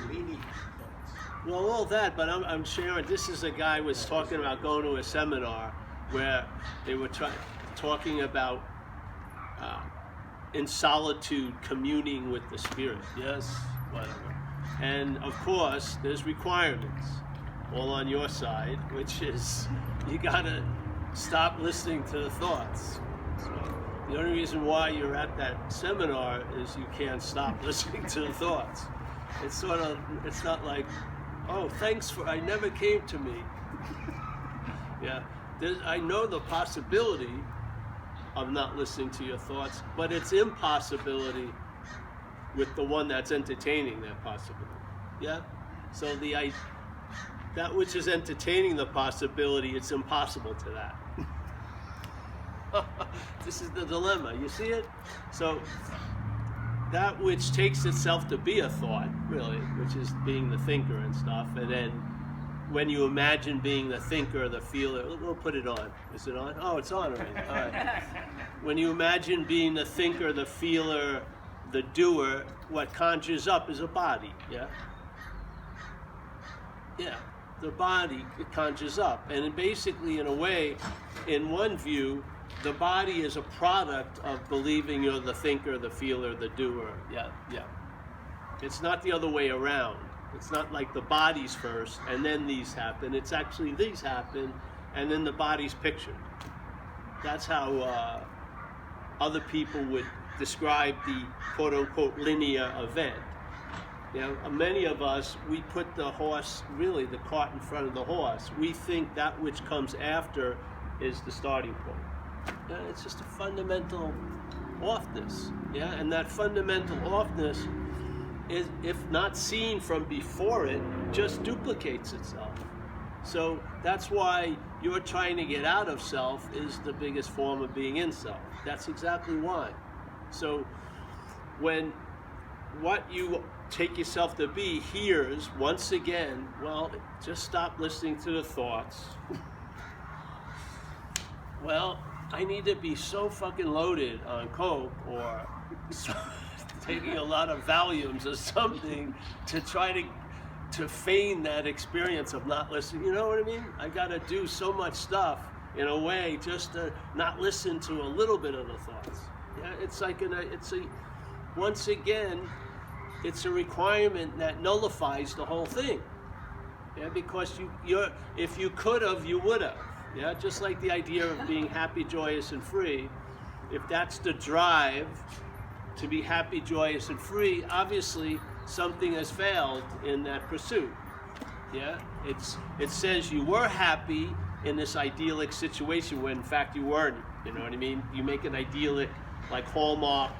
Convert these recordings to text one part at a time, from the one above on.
meaning thoughts. Well, all that, but I'm sharing. This is a guy was talking about going to a seminar where they were talking about in solitude communing with the spirit. Yes, whatever. And of course, there's requirements all on your side, which is you gotta stop listening to the thoughts. So the only reason why you're at that seminar is you can't stop listening to the thoughts. It's not like, oh, I never came to me. Yeah, I know the possibility of not listening to your thoughts, but it's impossibility with the one that's entertaining that possibility. Yeah? So that which is entertaining the possibility, it's impossible to that. This is the dilemma. You see it? So that which takes itself to be a thought, really, which is being the thinker and stuff, and then when you imagine being the thinker, the feeler, we'll put it on. Is it on? Oh, it's on already. All right. When you imagine being the thinker, the feeler, the doer, what conjures up is a body, yeah? Yeah, the body, it conjures up. And basically, in a way, in one view, the body is a product of believing you're the thinker, the feeler, the doer. Yeah. It's not the other way around. It's not like the body's first and then these happen. It's actually these happen and then the body's pictured. That's how other people would describe the quote-unquote linear event. You know, many of us, we put the horse, really the cart in front of the horse. We think that which comes after is the starting point. Yeah, it's just a fundamental offness. Yeah, and that fundamental offness is, if not seen from before it, just duplicates itself. So that's why you're trying to get out of self is the biggest form of being in self. That's exactly why. So when what you take yourself to be hears, once again, well, just stop listening to the thoughts. Well, I need to be so fucking loaded on coke or taking a lot of Valiums or something to try to feign that experience of not listening. You know what I mean? I got to do so much stuff in a way just to not listen to a little bit of the thoughts. Yeah, it's like once again, it's a requirement that nullifies the whole thing. Yeah, because if you could have, you would have. Yeah, just like the idea of being happy, joyous, and free. If that's the drive to be happy, joyous, and free, obviously something has failed in that pursuit. Yeah, it says you were happy in this idyllic situation when in fact you weren't. You know what I mean? You make an idyllic, like Hallmark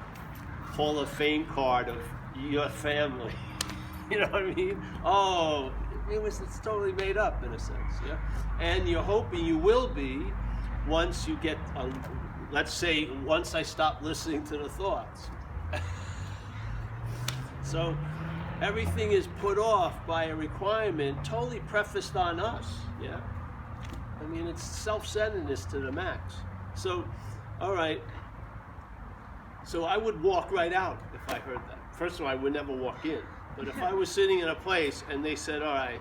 Hall of Fame card of your family. You know what I mean? Oh, it's totally made up in a sense. Yeah, and you're hoping you will be once you get, let's say, once I stop listening to the thoughts. So everything is put off by a requirement totally prefaced on us. Yeah, I mean, it's self-centeredness to the max. So, all right. So I would walk right out if I heard that. First of all, I would never walk in. But if I was sitting in a place and they said, all right,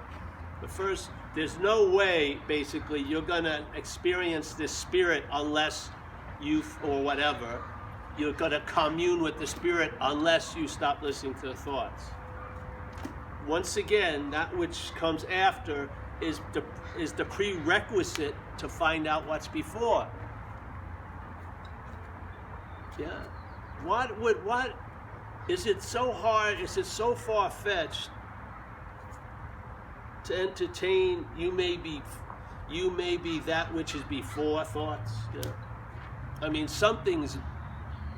there's no way, basically, you're going to experience this spirit unless or whatever, you're going to commune with the spirit unless you stop listening to the thoughts. Once again, that which comes after is the prerequisite to find out what's before. Yeah. What is it so hard, is it so far-fetched to entertain you may be that which is before thoughts? Yeah. I mean, something's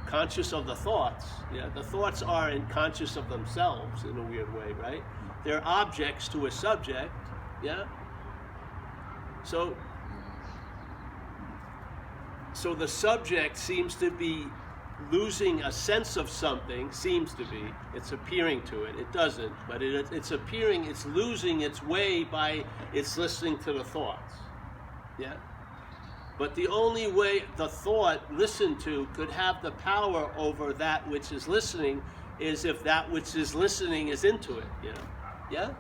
conscious of the thoughts. Yeah, the thoughts aren't conscious of themselves in a weird way, right? They're objects to a subject. Yeah. So the subject seems to be losing a sense of something, it's appearing to it. It doesn't, but it's appearing, it's losing its way by its listening to the thoughts. Yeah? But the only way the thought listened to could have the power over that which is listening is if that which is listening is into it, you know. Yeah?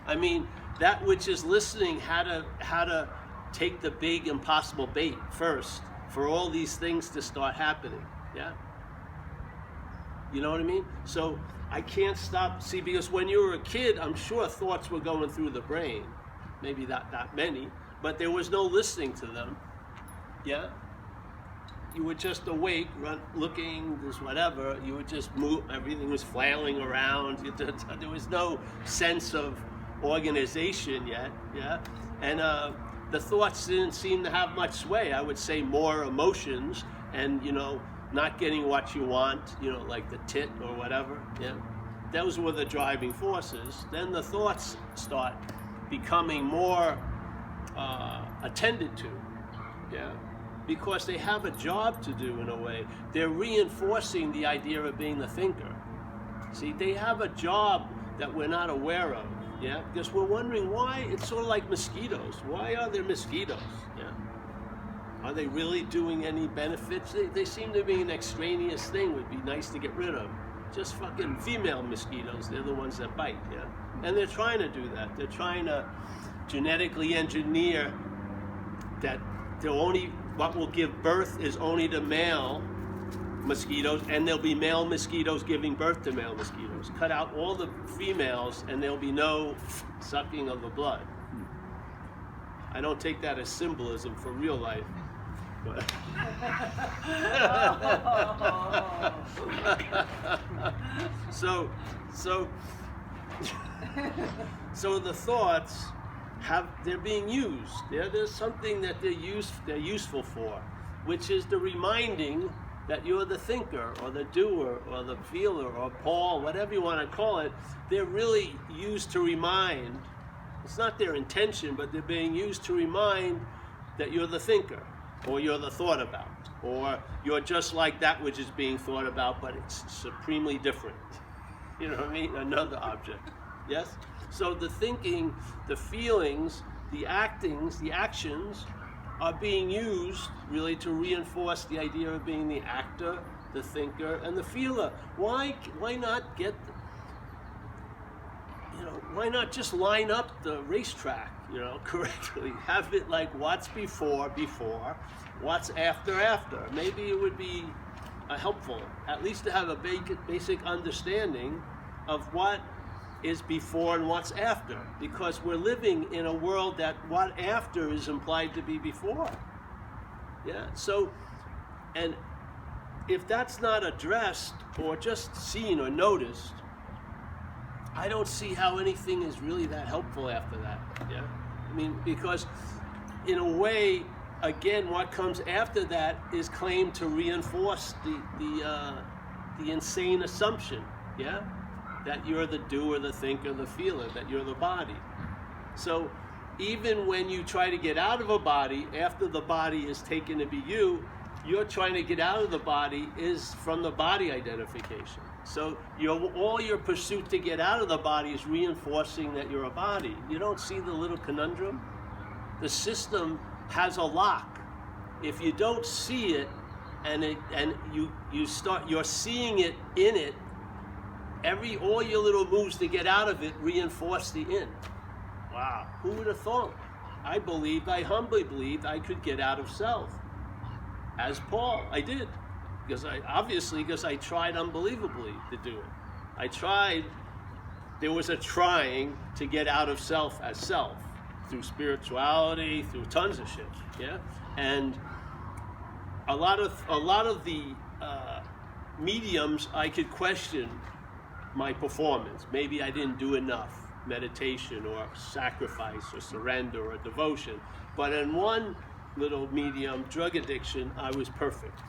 I mean, that which is listening how to take the big impossible bait first for all these things to start happening. Yeah? You know what I mean? So I can't stop. See, because when you were a kid, I'm sure thoughts were going through the brain. Maybe not that many, but there was no listening to them. Yeah? You were just awake, looking, just whatever. You would just move. Everything was flailing around. There was no sense of organization yet. Yeah? And the thoughts didn't seem to have much sway. I would say more emotions and, not getting what you want, like the tit or whatever. Yeah, those were the driving forces. Then the thoughts start becoming more attended to. Yeah, because they have a job to do in a way. They're reinforcing the idea of being the thinker. See, they have a job that we're not aware of. Yeah, because we're wondering why. It's sort of like mosquitoes. Why are there mosquitoes? Yeah. Are they really doing any benefits? They seem to be an extraneous thing. Would be nice to get rid of. Just fucking female mosquitoes. They're the ones that bite. Yeah, and they're trying to do that. They're trying to genetically engineer that what will give birth is only to male mosquitoes, and there'll be male mosquitoes giving birth to male mosquitoes. Cut out all the females, and there'll be no sucking of the blood. I don't take that as symbolism for real life. So the thoughts they're being used. There's something that they're useful for, which is the reminding that you're the thinker or the doer or the feeler or Paul, whatever you want to call it. They're really used to remind. It's not their intention, but they're being used to remind that you're the thinker, or you're the thought about, or you're just like that which is being thought about, but it's supremely different. You know what I mean? Another object. Yes? So the thinking, the feelings, the actings, the actions are being used really to reinforce the idea of being the actor, the thinker, and the feeler. Why not get... why not just line up the racetrack, correctly? Have it like what's before, what's after. Maybe it would be helpful, at least to have a basic understanding of what is before and what's after, because we're living in a world that what after is implied to be before. Yeah, so, and if that's not addressed or just seen or noticed, I don't see how anything is really that helpful after that. Yeah, I mean, because in a way, again, what comes after that is claimed to reinforce the insane assumption. Yeah, that you're the doer, the thinker, the feeler, that you're the body. So even when you try to get out of a body after the body is taken to be you're trying to get out of the body is from the body identification. So all your pursuit to get out of the body is reinforcing that you're a body. You don't see the little conundrum? The system has a lock. If you don't see it, you're seeing it in it, all your little moves to get out of it reinforce the in. Wow, who would have thought? I humbly believed I could get out of self. As Paul, I did. Because I tried unbelievably to do it. There was a trying to get out of self as self, through spirituality, through tons of shit, yeah? And a lot of the mediums, I could question my performance. Maybe I didn't do enough meditation or sacrifice or surrender or devotion. But in one little medium, drug addiction, I was perfect.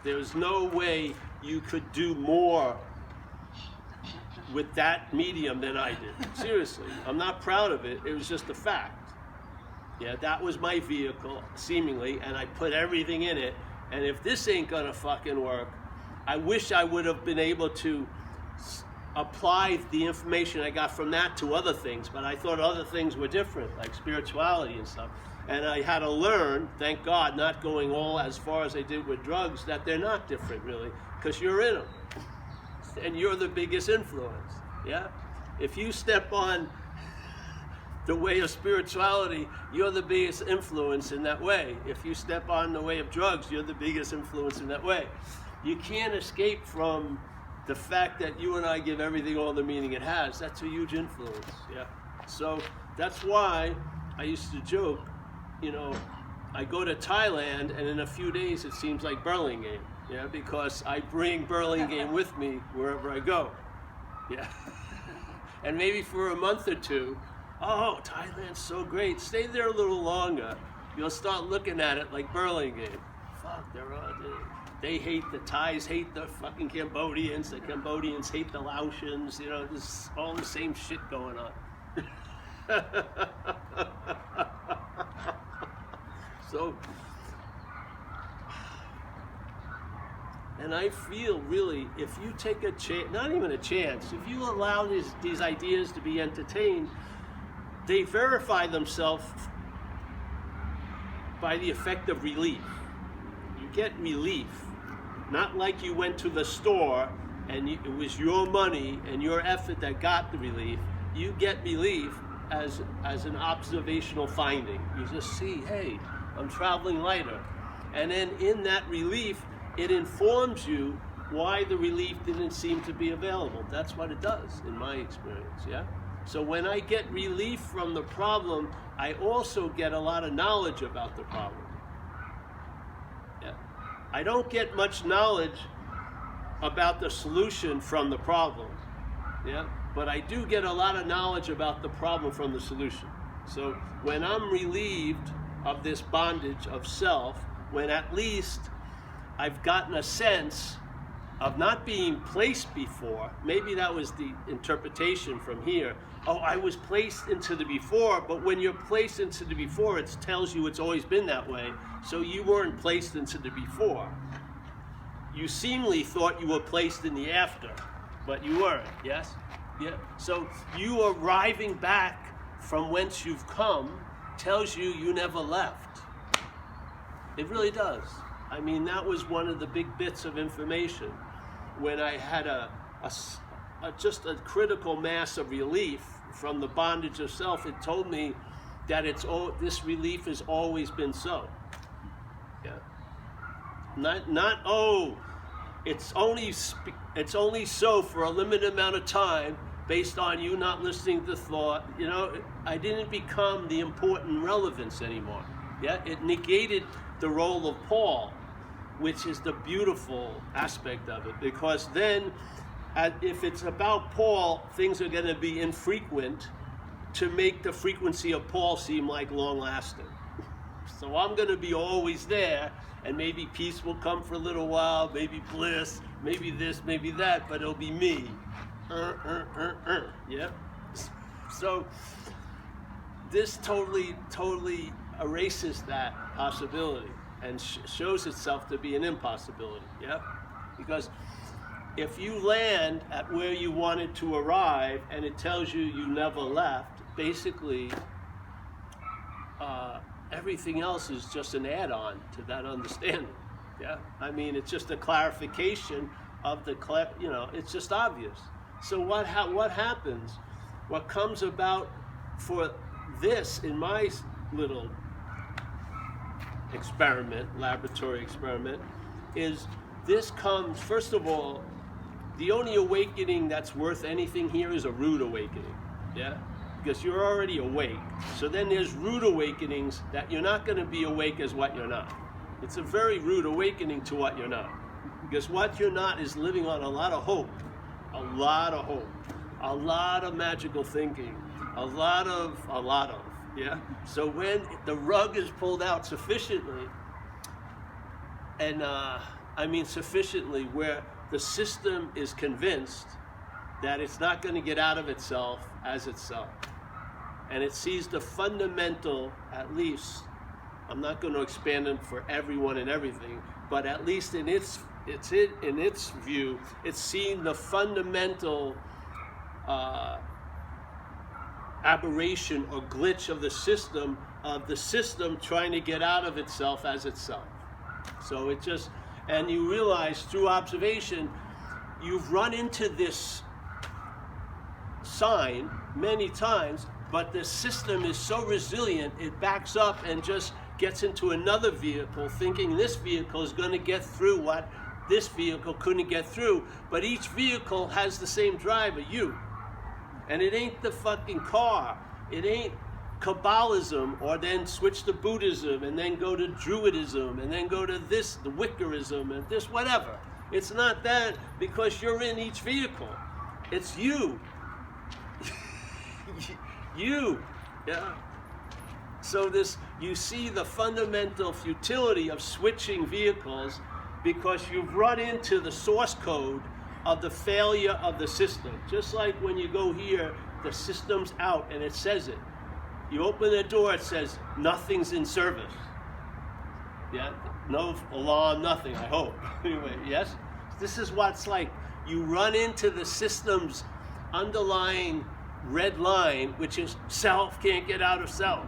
There's no way you could do more with that medium than I did. Seriously, I'm not proud of it. It was just a fact. Yeah, that was my vehicle, seemingly, and I put everything in it. And if this ain't gonna fucking work, I wish I would have been able to apply the information I got from that to other things, but I thought other things were different, like spirituality and stuff. And I had to learn, thank God, not going all as far as I did with drugs, that they're not different, really, because you're in them. And you're the biggest influence, yeah? If you step on the way of spirituality, you're the biggest influence in that way. If you step on the way of drugs, you're the biggest influence in that way. You can't escape from the fact that you and I give everything all the meaning it has. That's a huge influence, yeah. So that's why I used to joke, you know, I go to Thailand and in a few days it seems like Burlingame, yeah, because I bring Burlingame with me wherever I go, yeah. And maybe for a month or two, oh, Thailand's so great, stay there a little longer. You'll start looking at it like Burlingame. Fuck, they hate, the Thais hate the fucking Cambodians, the Cambodians hate the Laotians, you know, there's all the same shit going on. So, and I feel really, if you take a chance, not even a chance, if you allow these ideas to be entertained, they verify themselves by the effect of relief. You get relief, not like you went to the store and it was your money and your effort that got the relief. You get relief as an observational finding. You just see, hey, I'm traveling lighter. And then in that relief, it informs you why the relief didn't seem to be available. That's what it does in my experience, yeah? So when I get relief from the problem, I also get a lot of knowledge about the problem. Yeah. I don't get much knowledge about the solution from the problem. Yeah. But I do get a lot of knowledge about the problem from the solution. So when I'm relieved of this bondage of self, when at least I've gotten a sense of not being placed before, maybe that was the interpretation from here. Oh, I was placed into the before, but when you're placed into the before, it tells you it's always been that way. So you weren't placed into the before. You seemingly thought you were placed in the after, but you weren't, yes? Yeah. So you arriving back from whence you've come tells you you never left. It really does. I mean, that was one of the big bits of information. When I had just a critical mass of relief from the bondage of self, it told me that this relief has always been so. Yeah. Not oh, it's only so for a limited amount of time based on you not listening to thought. You know, I didn't become the important relevance anymore. Yeah, it negated the role of Paul, which is the beautiful aspect of it, because then if it's about Paul, things are going to be infrequent to make the frequency of Paul seem like long-lasting. So I'm going to be always there, and maybe peace will come for a little while, maybe bliss, maybe this, maybe that, but it'll be me. Yeah? So this totally erases that possibility and shows itself to be an impossibility, yeah? Because if you land at where you wanted to arrive and it tells you you never left, basically everything else is just an add-on to that understanding, yeah? I mean, it's just a clarification of it's just obvious. So what happens, what comes about for this in my little laboratory experiment, is this comes, first of all, the only awakening that's worth anything here is a rude awakening, yeah? Because you're already awake. So then there's rude awakenings that you're not going to be awake as what you're not. It's a very rude awakening to what you're not. Because what you're not is living on a lot of hope, a lot of magical thinking, a lot of, yeah? So when the rug is pulled out sufficiently, and I mean sufficiently where the system is convinced that it's not going to get out of itself as itself, and it sees the fundamental, at least, I'm not going to expand it for everyone and everything, but at least in its view, it's seeing the fundamental aberration or glitch of the system trying to get out of itself as itself. So it just, and you realize through observation, you've run into this sign many times, but the system is so resilient, it backs up and just gets into another vehicle thinking this vehicle is going to get through what this vehicle couldn't get through. But each vehicle has the same driver, you. And it ain't the fucking car. It ain't Kabbalism, or then switch to Buddhism and then go to Druidism and then go to this, the Wiccanism and this, whatever. It's not that, because you're in each vehicle. It's you. You. Yeah. So this, you see the fundamental futility of switching vehicles because you've run into the source code of the failure of the system. Just like when you go here, the system's out and it says it. You open the door, it says nothing's in service. Yeah, no alarm, nothing, I hope. Anyway, yes? This is what it's like. You run into the system's underlying red line, which is self can't get out of self.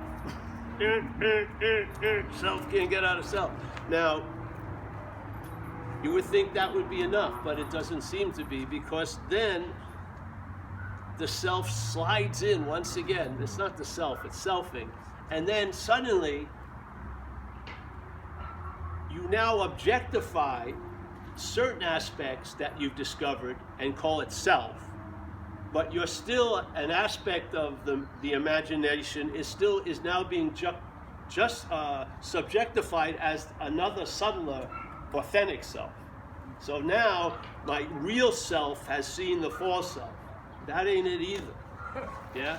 Self can't get out of self. Now, you would think that would be enough, but it doesn't seem to be, because then the self slides in once again. It's not the self, it's selfing. And then suddenly, you now objectify certain aspects that you've discovered and call it self. But you're still, an aspect of the imagination is now being just subjectified as another subtler, authentic self. So now my real self has seen the false self. That ain't it either. Yeah?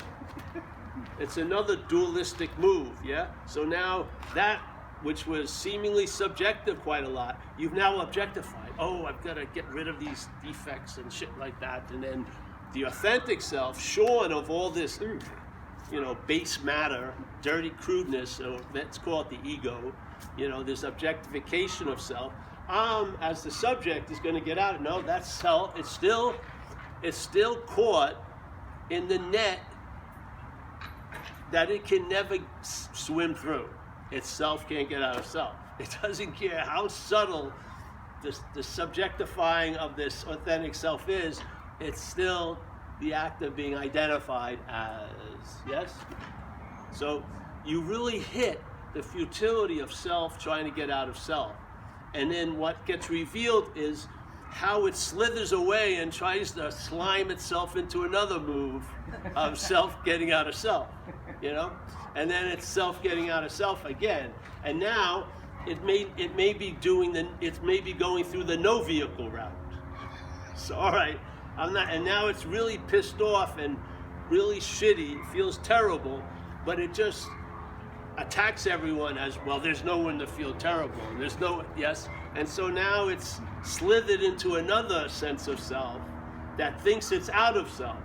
It's another dualistic move, yeah? So now that which was seemingly subjective quite a lot, you've now objectified. Oh, I've got to get rid of these defects and shit like that. And then the authentic self, shorn of all this, base matter, dirty crudeness, or let's call it the ego, this objectification of self, as the subject is going to get out. No, that's self. It's still caught in the net that it can never swim through. Its self can't get out of self. It doesn't care how subtle the subjectifying of this authentic self is. It's still the act of being identified as, yes? So you really hit the futility of self trying to get out of self. And then what gets revealed is how it slithers away and tries to slime itself into another move of self getting out of self, And then it's self getting out of self again. And now it may be going through the no vehicle route. So all right, and now it's really pissed off and really shitty, it feels terrible, but it just attacks everyone as, well, there's no one to feel terrible. There's no, yes? And so now it's slithered into another sense of self that thinks it's out of self,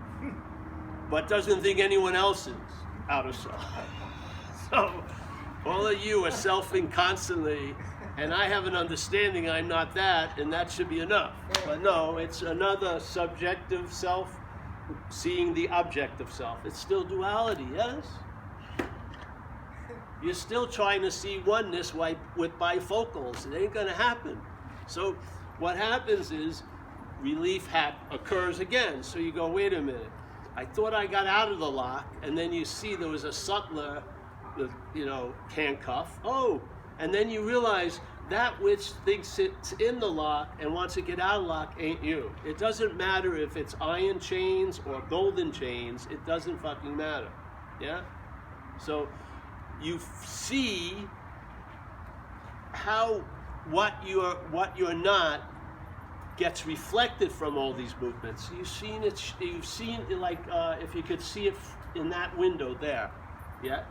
but doesn't think anyone else is out of self. So all of you are selfing constantly, and I have an understanding I'm not that, and that should be enough. But no, it's another subjective self seeing the objective self. It's still duality, yes? You're still trying to see oneness with bifocals. It ain't going to happen. So what happens is relief occurs again. So you go, wait a minute. I thought I got out of the lock, and then you see there was a subtler, handcuff. Oh, and then you realize that which thinks it's in the lock and wants to get out of the lock ain't you. It doesn't matter if it's iron chains or golden chains. It doesn't fucking matter. Yeah? So you see how what you're not gets reflected from all these movements. You've seen it like if you could see it in that window there. Yeah?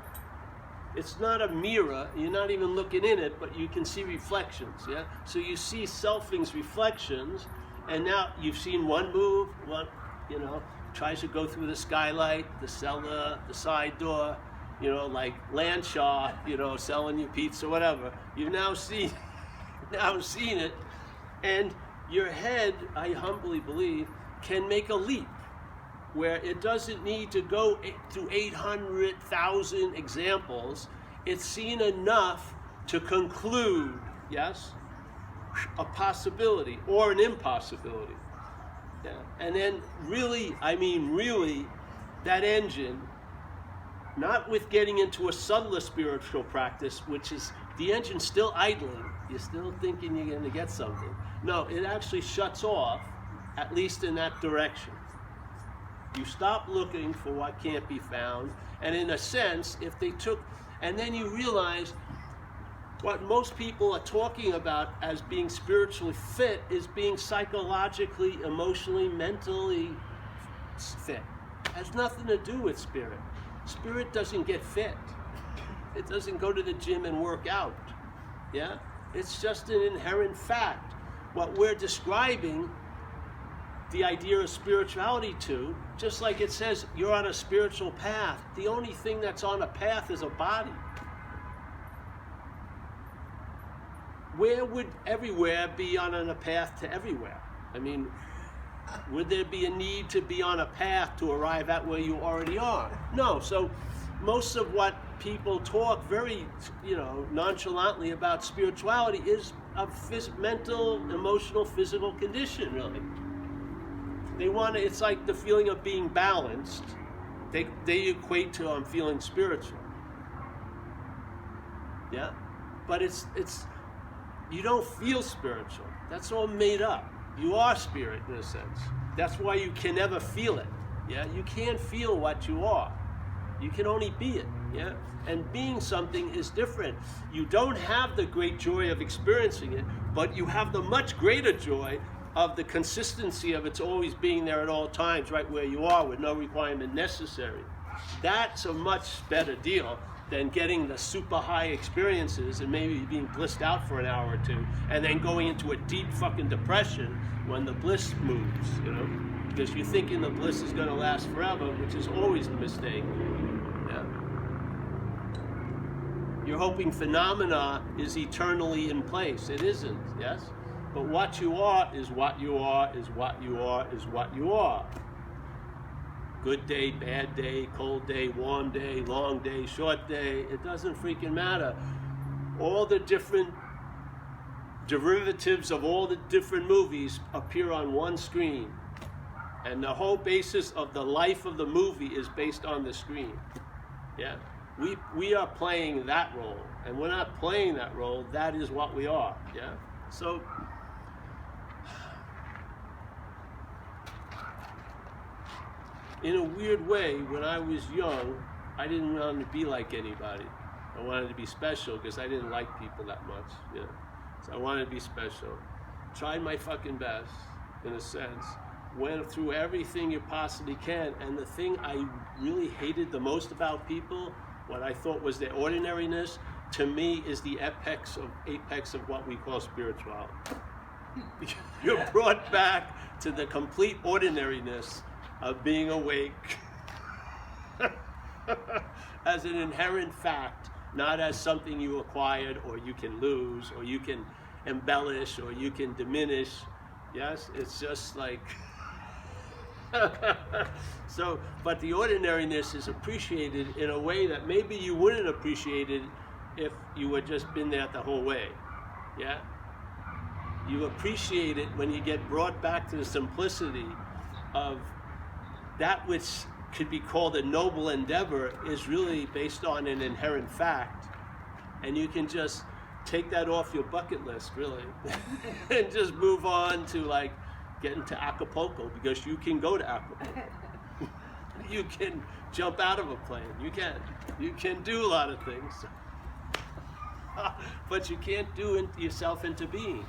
It's not a mirror, you're not even looking in it, but you can see reflections, yeah? So you see selfing's reflections, and now you've seen one move, tries to go through the skylight, the cellar, the side door, like Landshaw, selling you pizza, whatever. You've now seen it, and your head, I humbly believe, can make a leap where it doesn't need to go through 800,000 examples. It's seen enough to conclude, yes, a possibility or an impossibility. Yeah. And then really, that engine, not with getting into a subtler spiritual practice, which is the engine still idling. You're still thinking you're going to get something. No, it actually shuts off, at least in that direction. You stop looking for what can't be found, and in a sense, if they took, and then you realize what most people are talking about as being spiritually fit is being psychologically, emotionally, mentally fit. It has nothing to do with spirit. Spirit doesn't get fit. It doesn't go to the gym and work out. Yeah? It's just an inherent fact. What we're describing the idea of spirituality to, just like it says you're on a spiritual path, the only thing that's on a path is a body. Where would everywhere be on a path to everywhere? I mean, would there be a need to be on a path to arrive at where you already are? No. So most of what people talk very, nonchalantly about spirituality is a mental, emotional, physical condition, really. They want to, it's like the feeling of being balanced. They equate to I'm feeling spiritual. Yeah? But it's you don't feel spiritual. That's all made up. You are spirit in a sense. That's why you can never feel it. Yeah? You can't feel what you are. You can only be it. Yeah? And being something is different. You don't have the great joy of experiencing it, but you have the much greater joy of the consistency of it's always being there at all times, right where you are, with no requirement necessary. That's a much better deal than getting the super high experiences and maybe being blissed out for an hour or two and then going into a deep fucking depression when the bliss moves, because you're thinking the bliss is going to last forever, which is always the mistake. Yeah. You're hoping phenomena is eternally in place. It isn't, yes? But what you are is what you are, is what you are, is what you are. Good day, bad day, cold day, warm day, long day, short day, it doesn't freaking matter. All the different derivatives of all the different movies appear on one screen. And the whole basis of the life of the movie is based on the screen. Yeah? We are playing that role. And we're not playing that role, that is what we are. Yeah? So, in a weird way, when I was young, I didn't want to be like anybody. I wanted to be special because I didn't like people that much. Yeah. So I wanted to be special. Tried my fucking best, in a sense. Went through everything you possibly can. And the thing I really hated the most about people, what I thought was their ordinariness, to me is the apex of what we call spirituality. You're brought back to the complete ordinariness of being awake as an inherent fact, not as something you acquired or you can lose or you can embellish or you can diminish. Yes, it's just like so, but the ordinariness is appreciated in a way that maybe you wouldn't appreciate it if you had just been there the whole way. Yeah, you appreciate it when you get brought back to the simplicity of that which could be called a noble endeavor is really based on an inherent fact. And you can just take that off your bucket list, really, and just move on to like getting to Acapulco, because you can go to Acapulco. You can jump out of a plane. You can do a lot of things. But you can't do yourself into being.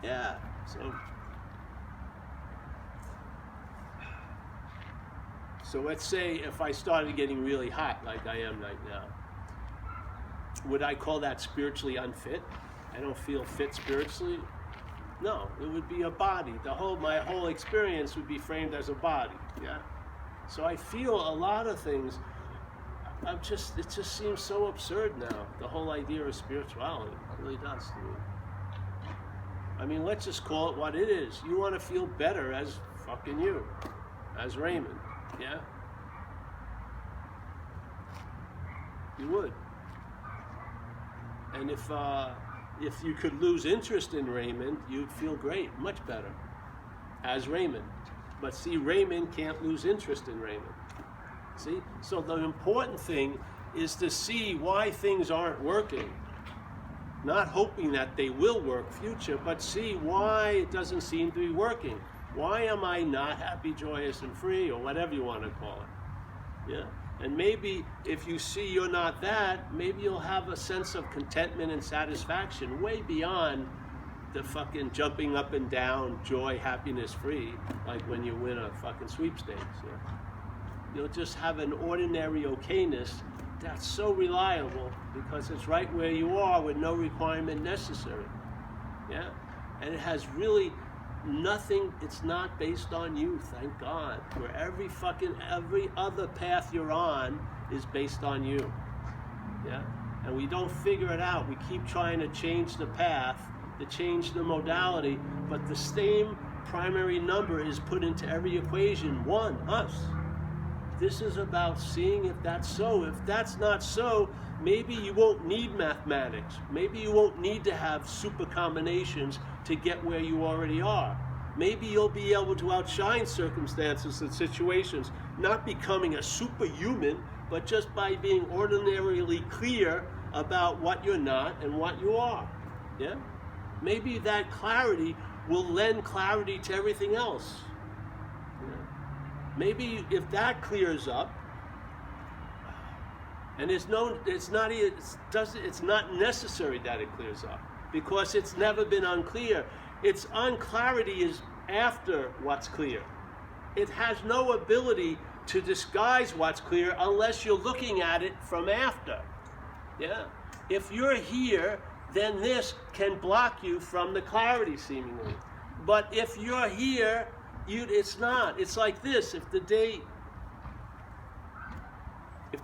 Yeah, So let's say if I started getting really hot like I am right now, would I call that spiritually unfit? I don't feel fit spiritually? No, it would be a body. My whole experience would be framed as a body, yeah? So I feel a lot of things, it just seems so absurd now, the whole idea of spirituality. It really does to me. I mean, let's just call it what it is. You want to feel better as fucking you, as Raymond. Yeah? You would. And if you could lose interest in Raymond, you'd feel great, much better, as Raymond. But see, Raymond can't lose interest in Raymond. See? So the important thing is to see why things aren't working. Not hoping that they will work future, but see why it doesn't seem to be working. Why am I not happy, joyous, and free, or whatever you want to call it? Yeah? And maybe if you see you're not that, maybe you'll have a sense of contentment and satisfaction way beyond the fucking jumping up and down, joy, happiness, free, like when you win a fucking sweepstakes. Yeah? You'll just have an ordinary okayness that's so reliable because it's right where you are with no requirement necessary. Yeah? And it has really nothing, it's not based on you, thank God. Where every other path you're on is based on you. Yeah? And we don't figure it out. We keep trying to change the path, to change the modality, but the same primary number is put into every equation, one, us. This is about seeing if that's so. If that's not so, maybe you won't need mathematics. Maybe you won't need to have super combinations to get where you already are. Maybe you'll be able to outshine circumstances and situations, not becoming a superhuman, but just by being ordinarily clear about what you're not and what you are. Yeah? Maybe that clarity will lend clarity to everything else. Maybe if that clears up, and it's not necessary that it clears up because it's never been unclear. Its unclarity is after what's clear. It has no ability to disguise what's clear unless you're looking at it from after. Yeah. If you're here, then this can block you from the clarity seemingly. But if you're here, it's not. It's like this. If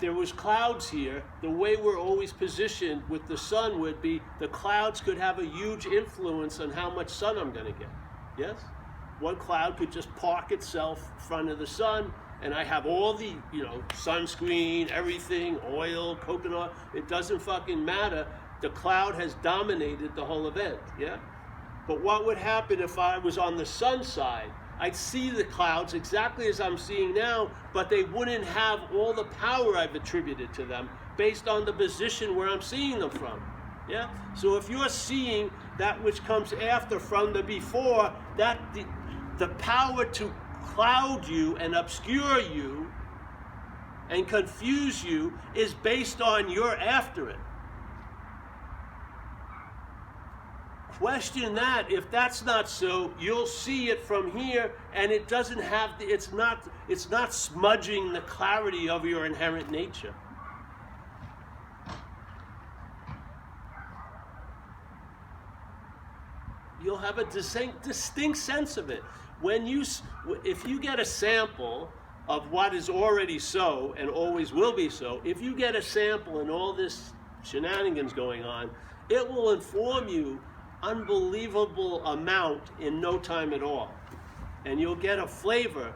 there was clouds here, the way we're always positioned with the sun would be the clouds could have a huge influence on how much sun I'm going to get. Yes? One cloud could just park itself in front of the sun, and I have all the, sunscreen, everything, oil, coconut. It doesn't fucking matter. The cloud has dominated the whole event. Yeah? But what would happen if I was on the sun side? I'd see the clouds exactly as I'm seeing now, but they wouldn't have all the power I've attributed to them based on the position where I'm seeing them from. Yeah? So if you're seeing that which comes after from the before, that the power to cloud you and obscure you and confuse you is based on your after it. Question that. If that's not so, you'll see it from here, and it doesn't have it's not smudging the clarity of your inherent nature. You'll have a distinct sense of it. If you get a sample of what is already so and always will be so, if you get a sample and all this shenanigans going on, it will inform you unbelievable amount in no time at all. And you'll get a flavor.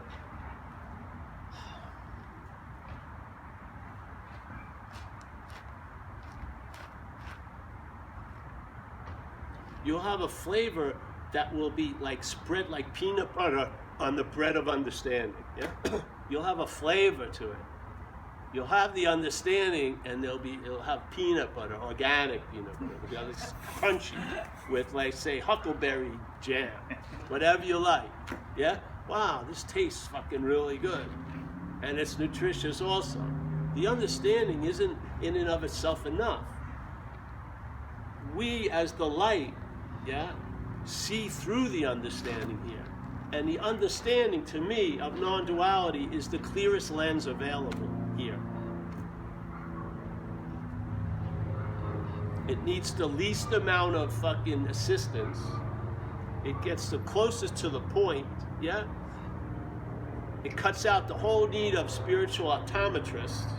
You'll have a flavor that will be like spread like peanut butter on the bread of understanding. Yeah? You'll have a flavor to it. You'll have the understanding, and it'll have peanut butter, organic peanut butter. It'll be crunchy with, like, say, huckleberry jam, whatever you like. Yeah? Wow, this tastes fucking really good. And it's nutritious also. The understanding isn't in and of itself enough. We, as the light, yeah, see through the understanding here. And the understanding, to me, of non-duality is the clearest lens available here. It needs the least amount of fucking assistance. It gets the closest to the point, yeah? It cuts out the whole need of spiritual optometrists.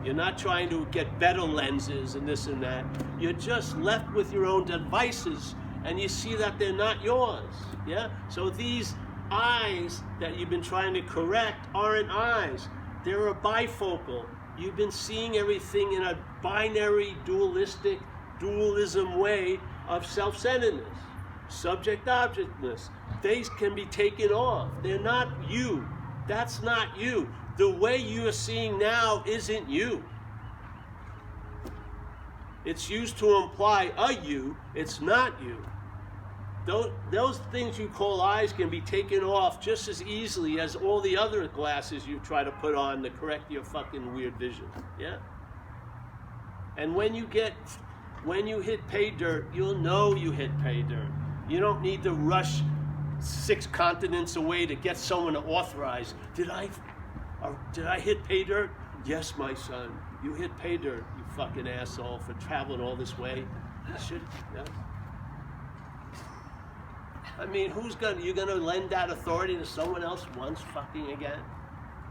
You're not trying to get better lenses and this and that. You're just left with your own devices, and you see that they're not yours, yeah? So these eyes that you've been trying to correct aren't eyes. They're a bifocal. You've been seeing everything in a binary, dualism way of self-centeredness, subject-objectness. They can be taken off. They're not you. That's not you. The way you're seeing now isn't you. It's used to imply a you. It's not you. Those things you call eyes can be taken off just as easily as all the other glasses you try to put on to correct your fucking weird vision. Yeah? And when you hit pay dirt, you'll know you hit pay dirt. You don't need to rush 6 continents away to get someone to authorize. Did I hit pay dirt? Yes, my son. You hit pay dirt, you fucking asshole, for traveling all this way. Yeah. I mean, you're gonna lend that authority to someone else once fucking again?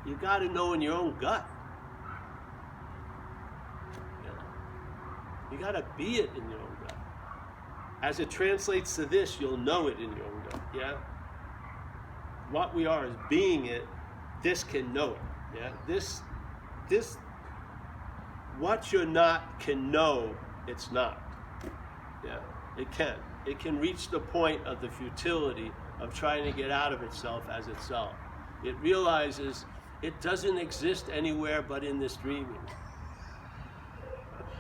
You gotta know in your own gut. You gotta be it in your own gut. As it translates to this, you'll know it in your own gut, yeah? What we are is being it, this can know it, yeah? This, what you're not can know it's not, yeah? It can. It can reach the point of the futility of trying to get out of itself as itself. It realizes it doesn't exist anywhere but in this dreaming.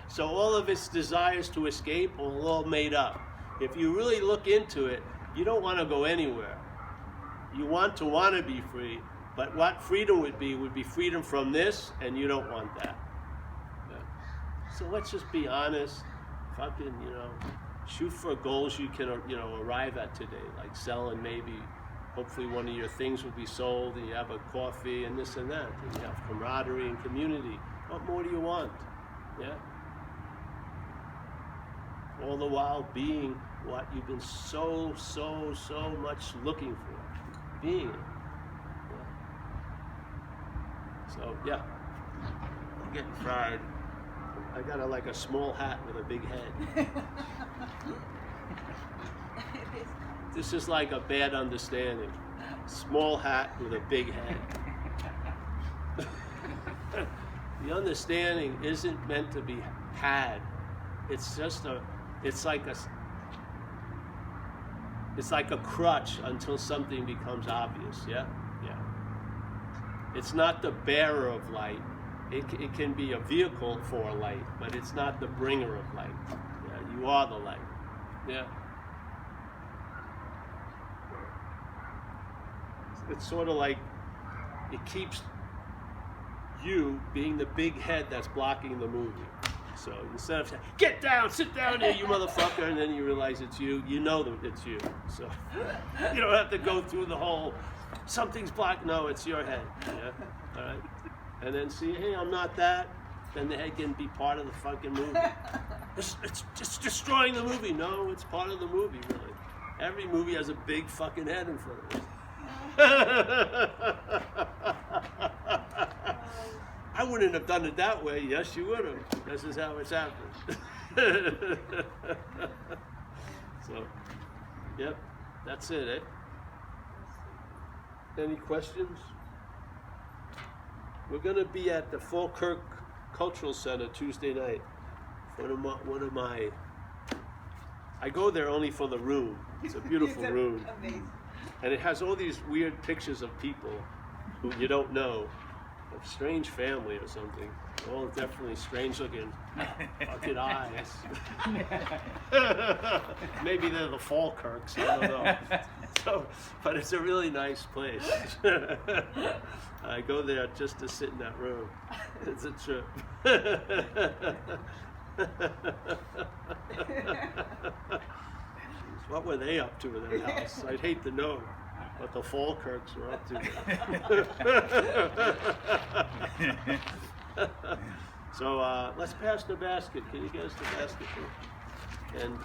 So all of its desires to escape are all made up. If you really look into it, you don't want to go anywhere. You want to be free, but what freedom would be freedom from this, and you don't want that. Yeah. So let's just be honest, fucking, shoot for goals you can, arrive at today, like selling maybe, hopefully one of your things will be sold, and you have a coffee and this and that, and you have camaraderie and community. What more do you want? Yeah? All the while being what you've been so much looking for. Being it. Yeah. So, yeah. I'm getting fried. I got a small hat with a big head. This is like a bad understanding. Small hat with a big head. The understanding isn't meant to be had. It's just it's like a crutch until something becomes obvious, yeah? Yeah. It's not the bearer of light. It can be a vehicle for light, but it's not the bringer of light. Yeah, you are the light. Yeah. It's sort of like it keeps you being the big head that's blocking the movie. So instead of saying, get down, sit down there, you motherfucker, and then you realize it's you, you know that it's you. So you don't have to go through the whole, something's blocked, no, it's your head. Yeah? All right? And then see, hey, I'm not that, then the head can be part of the fucking movie. It's destroying the movie. No, it's part of the movie, really. Every movie has a big fucking head in front of it. I wouldn't have done it that way. Yes, you would have. This is how it's happened. So, yep, that's it, eh? Any questions? We're going to be at the Falkirk Cultural Center Tuesday night. One of my, I go there only for the room. It's a beautiful room. Amazing. And it has all these weird pictures of people who you don't know, a strange family or something. All definitely strange looking fucking eyes. Maybe they're the Falkirks, I don't know. So, but it's a really nice place. I go there just to sit in that room. It's a trip. What were they up to in their house? I'd hate to know what the Falkirks were up to. So let's pass the basket. Can you guys the basket? And